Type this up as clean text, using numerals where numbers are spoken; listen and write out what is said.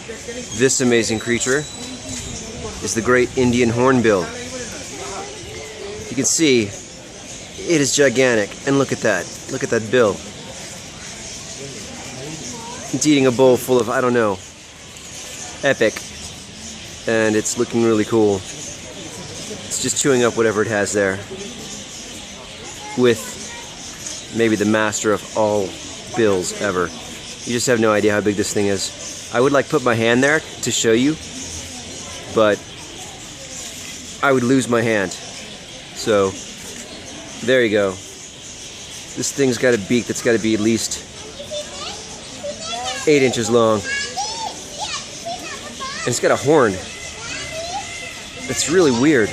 This amazing creature is the great Indian hornbill. You can see it is gigantic, and look at that. Look at that bill. It's eating a bowl full of, I don't know, epic, and it's looking really cool. It's just chewing up whatever it has there, with maybe the master of all bills ever. You just have no idea how big this thing is. I would like put my hand there to show you, but I would lose my hand. So there you go. This thing's got a beak that's got to be at least 8 inches long. And it's got a horn. It's really weird.